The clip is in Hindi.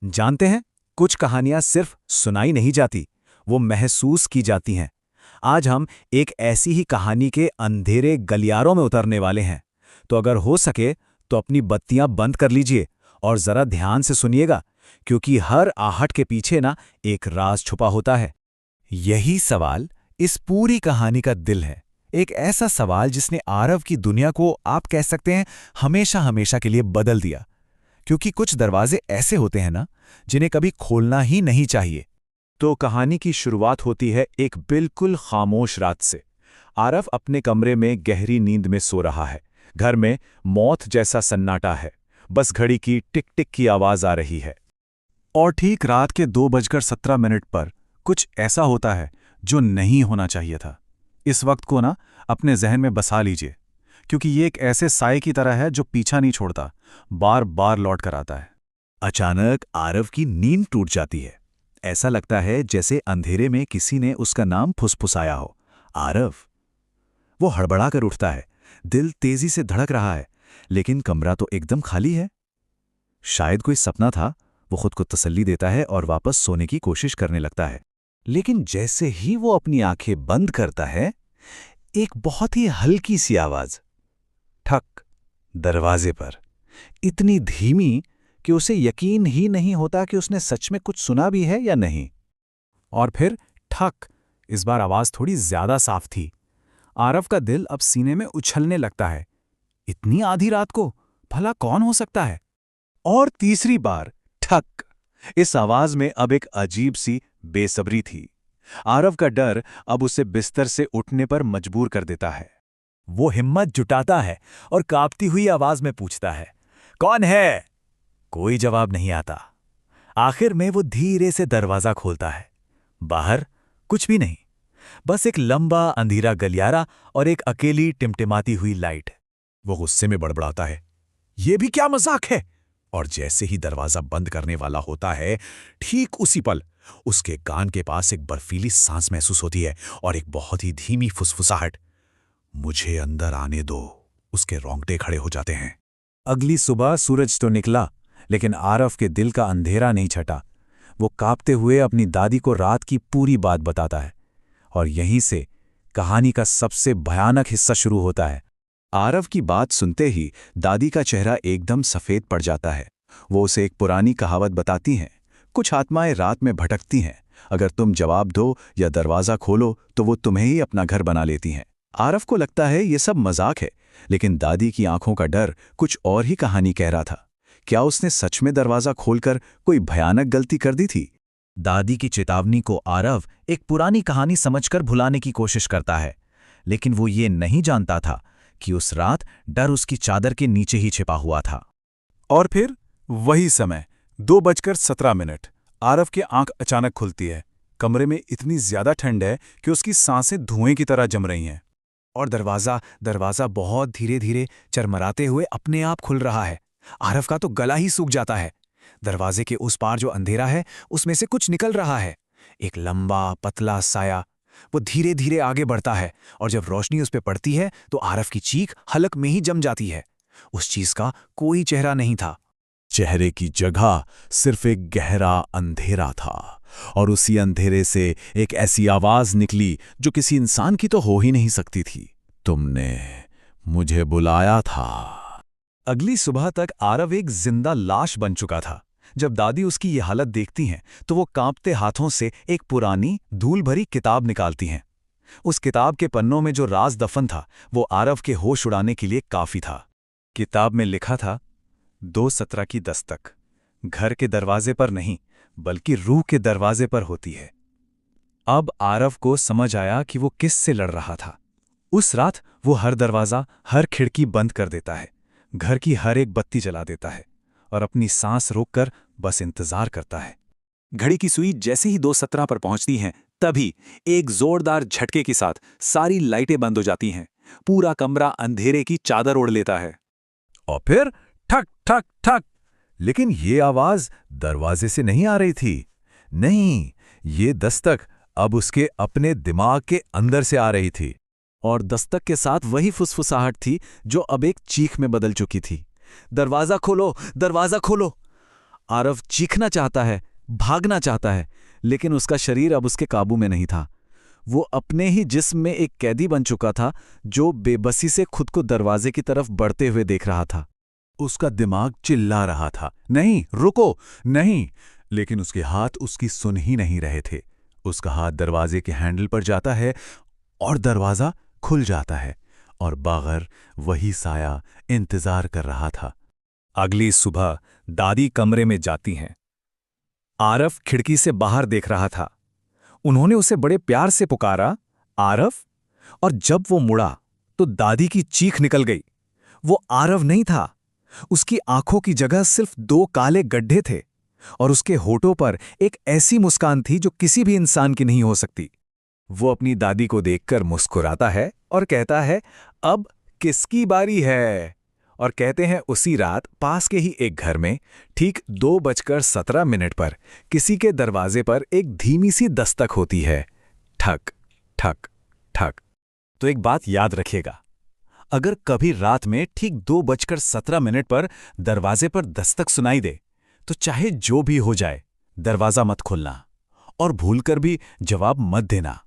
जानते हैं, कुछ कहानियां सिर्फ सुनाई नहीं जाती, वो महसूस की जाती हैं। आज हम एक ऐसी ही कहानी के अंधेरे गलियारों में उतरने वाले हैं। तो अगर हो सके तो अपनी बत्तियां बंद कर लीजिए और जरा ध्यान से सुनिएगा, क्योंकि हर आहट के पीछे ना एक राज छुपा होता है। यही सवाल इस पूरी कहानी का दिल है। एक ऐसा सवाल जिसने आरव की दुनिया को, आप कह सकते हैं, हमेशा हमेशा के लिए बदल दिया। क्योंकि कुछ दरवाजे ऐसे होते हैं ना, जिन्हें कभी खोलना ही नहीं चाहिए। तो कहानी की शुरुआत होती है एक बिल्कुल खामोश रात से। आरव अपने कमरे में गहरी नींद में सो रहा है। घर में मौत जैसा सन्नाटा है, बस घड़ी की टिक टिक की आवाज आ रही है। और ठीक रात के 2:17 पर कुछ ऐसा होता है जो नहीं होना चाहिए था। इस वक्त को ना अपने जहन में बसा लीजिए, क्योंकि ये एक ऐसे साए की तरह है जो पीछा नहीं छोड़ता, बार बार लौट कर आता है। अचानक आरव की नींद टूट जाती है। ऐसा लगता है जैसे अंधेरे में किसी ने उसका नाम फुसफुसाया हो, आरव। वो हड़बड़ा कर उठता है, दिल तेजी से धड़क रहा है, लेकिन कमरा तो एकदम खाली है। शायद कोई सपना था, वो खुद को तसल्ली देता है और वापस सोने की कोशिश करने लगता है। लेकिन जैसे ही वो अपनी आंखें बंद करता है, एक बहुत ही हल्की सी आवाज, ठक, दरवाजे पर, इतनी धीमी कि उसे यकीन ही नहीं होता कि उसने सच में कुछ सुना भी है या नहीं। और फिर ठक, इस बार आवाज थोड़ी ज्यादा साफ थी। आरव का दिल अब सीने में उछलने लगता है। इतनी आधी रात को भला कौन हो सकता है? और तीसरी बार ठक। इस आवाज में अब एक अजीब सी बेसब्री थी। आरव का डर अब उसे बिस्तर से उठने पर मजबूर कर देता है। वो हिम्मत जुटाता है और कांपती हुई आवाज में पूछता है, कौन है? कोई जवाब नहीं आता। आखिर में वो धीरे से दरवाजा खोलता है। बाहर कुछ भी नहीं, बस एक लंबा अंधेरा गलियारा और एक अकेली टिमटिमाती हुई लाइट। वो गुस्से में बड़बड़ाता है, ये भी क्या मजाक है? और जैसे ही दरवाजा बंद करने वाला होता है, ठीक उसी पल उसके कान के पास एक बर्फीली सांस महसूस होती है और एक बहुत ही धीमी फुसफुसाहट, मुझे अंदर आने दो। उसके रोंगटे खड़े हो जाते हैं। अगली सुबह सूरज तो निकला, लेकिन आरव के दिल का अंधेरा नहीं छटा। वो कांपते हुए अपनी दादी को रात की पूरी बात बताता है। और यहीं से कहानी का सबसे भयानक हिस्सा शुरू होता है। आरव की बात सुनते ही दादी का चेहरा एकदम सफेद पड़ जाता है। वो उसे एक पुरानी कहावत बताती हैं, कुछ आत्माएं रात में भटकती हैं, अगर तुम जवाब दो या दरवाजा खोलो तो वो तुम्हें ही अपना घर बना लेती हैं। आरव को लगता है ये सब मजाक है, लेकिन दादी की आंखों का डर कुछ और ही कहानी कह रहा था। क्या उसने सच में दरवाजा खोलकर कोई भयानक गलती कर दी थी? दादी की चेतावनी को आरव एक पुरानी कहानी समझकर भुलाने की कोशिश करता है, लेकिन वो ये नहीं जानता था कि उस रात डर उसकी चादर के नीचे ही छिपा हुआ था। और फिर वही समय, 2:17, आरव की आंख अचानक खुलती है। कमरे में इतनी ज्यादा ठंड है कि उसकी सांसें धुएं की तरह जम रही हैं। और दरवाजा बहुत धीरे धीरे चरमराते हुए अपने आप खुल रहा है। आरव का तो गला ही सूख जाता है। दरवाजे के उस पार जो अंधेरा है, उसमें से कुछ निकल रहा है, एक लंबा पतला साया। वो धीरे धीरे आगे बढ़ता है और जब रोशनी उस पर पड़ती है तो आरव की चीख हलक में ही जम जाती है। उस चीज का कोई चेहरा नहीं था। चेहरे की जगह सिर्फ एक गहरा अंधेरा था। और उसी अंधेरे से एक ऐसी आवाज निकली जो किसी इंसान की तो हो ही नहीं सकती थी, तुमने मुझे बुलाया था। अगली सुबह तक आरव एक जिंदा लाश बन चुका था। जब दादी उसकी ये हालत देखती हैं तो वो कांपते हाथों से एक पुरानी धूल भरी किताब निकालती हैं। उस किताब के पन्नों में जो राज दफन था, वो आरव के होश उड़ाने के लिए काफी था। किताब में लिखा था, 2:17 की दस्तक घर के दरवाजे पर नहीं, बल्कि रूह के दरवाजे पर होती है। अब आरव को समझ आया कि वो किससे लड़ रहा था। उस रात वो हर दरवाजा, हर खिड़की बंद कर देता है, घर की हर एक बत्ती जला देता है और अपनी सांस रोककर बस इंतजार करता है। घड़ी की सुई जैसे ही 2:17 पर पहुंचती हैं, तभी एक जोरदार झटके के साथ सारी लाइटें बंद हो जाती हैं। पूरा कमरा अंधेरे की चादर ओढ़ लेता है। और फिर ठक ठक ठक। लेकिन ये आवाज दरवाजे से नहीं आ रही थी। नहीं, ये दस्तक अब उसके अपने दिमाग के अंदर से आ रही थी। और दस्तक के साथ वही फुसफुसाहट थी जो अब एक चीख में बदल चुकी थी। दरवाजा खोलो, दरवाजा खोलो। आरव चीखना चाहता है, भागना चाहता है, लेकिन उसका शरीर अब उसके काबू में नहीं था। वो अपने ही जिस्म में एक कैदी बन चुका था जो बेबसी से खुद को दरवाजे की तरफ बढ़ते हुए देख रहा था। उसका दिमाग चिल्ला रहा था, नहीं, रुको, नहीं, लेकिन उसके हाथ उसकी सुन ही नहीं रहे थे। उसका हाथ दरवाजे के हैंडल पर जाता है और दरवाजा खुल जाता है और बाहर वही साया इंतजार कर रहा था। अगली सुबह दादी कमरे में जाती हैं। आरव खिड़की से बाहर देख रहा था। उन्होंने उसे बड़े प्यार से पुकारा, आरव। और जब वो मुड़ा तो दादी की चीख निकल गई। वो आरव नहीं था। उसकी आंखों की जगह सिर्फ 2 काले गड्ढे थे और उसके होठों पर एक ऐसी मुस्कान थी जो किसी भी इंसान की नहीं हो सकती। वो अपनी दादी को देखकर मुस्कुराता है और कहता है, अब किसकी बारी है? और कहते हैं उसी रात पास के ही एक घर में ठीक 2:17 पर किसी के दरवाजे पर एक धीमी सी दस्तक होती है। ठक ठक ठक। तो एक बात याद रखिएगा, अगर कभी रात में ठीक 2:17 पर दरवाजे पर दस्तक सुनाई दे तो चाहे जो भी हो जाए, दरवाजा मत खोलना और भूलकर भी जवाब मत देना।